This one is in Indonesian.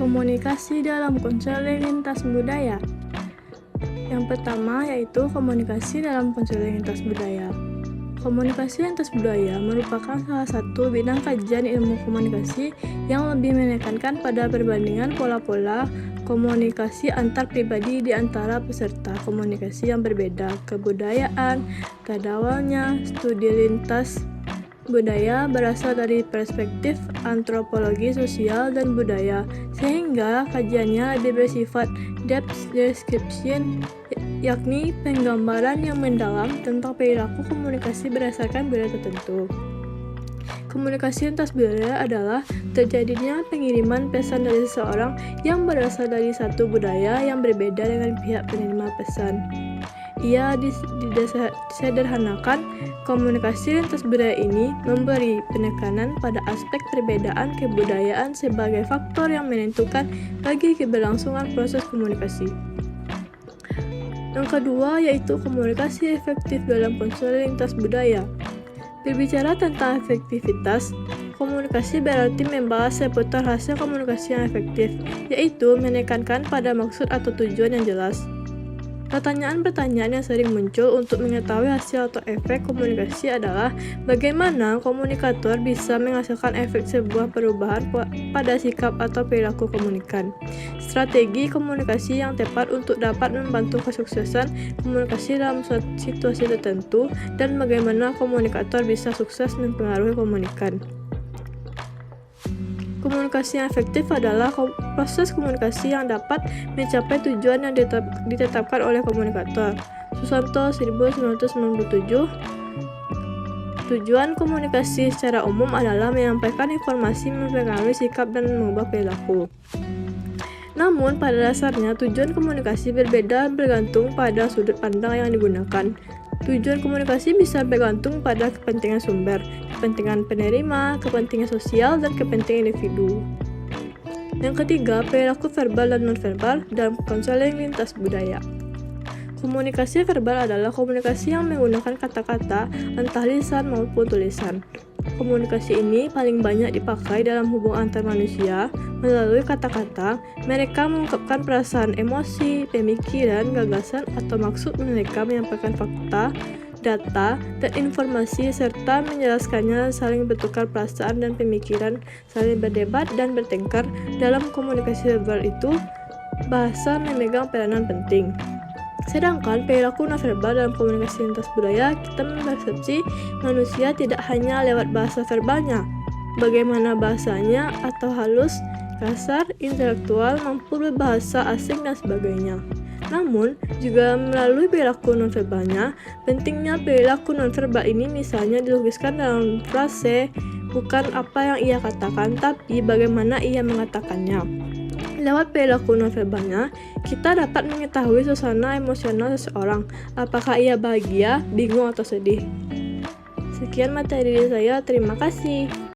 Komunikasi dalam konseling lintas budaya. Yang pertama yaitu komunikasi dalam konseling lintas budaya. Komunikasi lintas budaya merupakan salah satu bidang kajian ilmu komunikasi yang lebih menekankan pada perbandingan pola-pola komunikasi antar pribadi di antara peserta komunikasi yang berbeda. Kebudayaan, pada awalnya studi lintas budaya berasal dari perspektif antropologi sosial dan budaya, sehingga kajiannya lebih bersifat depth description, yakni penggambaran yang mendalam tentang perilaku komunikasi berdasarkan budaya tertentu. Komunikasi lintas budaya adalah terjadinya pengiriman pesan dari seseorang yang berasal dari satu budaya yang berbeda dengan pihak penerima pesan. Ia disederhanakan, komunikasi lintas budaya ini memberi penekanan pada aspek perbedaan kebudayaan sebagai faktor yang menentukan bagi keberlangsungan proses komunikasi. Yang kedua yaitu komunikasi efektif dalam konseling lintas budaya. Berbicara tentang efektivitas, komunikasi berarti membahas seputar hasil komunikasi yang efektif, yaitu menekankan pada maksud atau tujuan yang jelas. Pertanyaan-pertanyaan yang sering muncul untuk mengetahui hasil atau efek komunikasi adalah bagaimana komunikator bisa menghasilkan efek sebuah perubahan pada sikap atau perilaku komunikan. Strategi komunikasi yang tepat untuk dapat membantu kesuksesan komunikasi dalam situasi tertentu dan bagaimana komunikator bisa sukses mempengaruhi komunikan. Komunikasi yang efektif adalah proses komunikasi yang dapat mencapai tujuan yang ditetapkan oleh komunikator. Susanto 1997. Tujuan komunikasi secara umum adalah menyampaikan informasi, mempengaruhi sikap, dan mengubah perilaku. Namun, pada dasarnya tujuan komunikasi berbeda bergantung pada sudut pandang yang digunakan. Tujuan komunikasi bisa bergantung pada kepentingan sumber, kepentingan penerima, kepentingan sosial, dan kepentingan individu. Yang ketiga, perilaku verbal dan nonverbal dalam konseling lintas budaya. Komunikasi verbal adalah komunikasi yang menggunakan kata-kata, entah lisan maupun tulisan. Komunikasi ini paling banyak dipakai dalam hubungan antar manusia. Melalui kata-kata, mereka mengungkapkan perasaan, emosi, pemikiran, gagasan, atau maksud mereka menyampaikan fakta, data, dan informasi, serta menjelaskannya, saling bertukar perasaan dan pemikiran, saling berdebat dan bertengkar. Dalam komunikasi verbal itu, bahasa memegang peranan penting. Sedangkan perilaku nonverbal dalam komunikasi lintas budaya, kita mempersepsi manusia tidak hanya lewat bahasa verbalnya, bagaimana bahasanya atau halus, kasar, intelektual, mampu berbahasa asing dan sebagainya. Namun, juga melalui perilaku nonverbalnya. Pentingnya perilaku nonverbal ini misalnya dilukiskan dalam frase, bukan apa yang ia katakan, tapi bagaimana ia mengatakannya. Lewat perilaku nonverbalnya, kita dapat mengetahui suasana emosional seseorang, apakah ia bahagia, bingung, atau sedih. Sekian materi dari saya, terima kasih.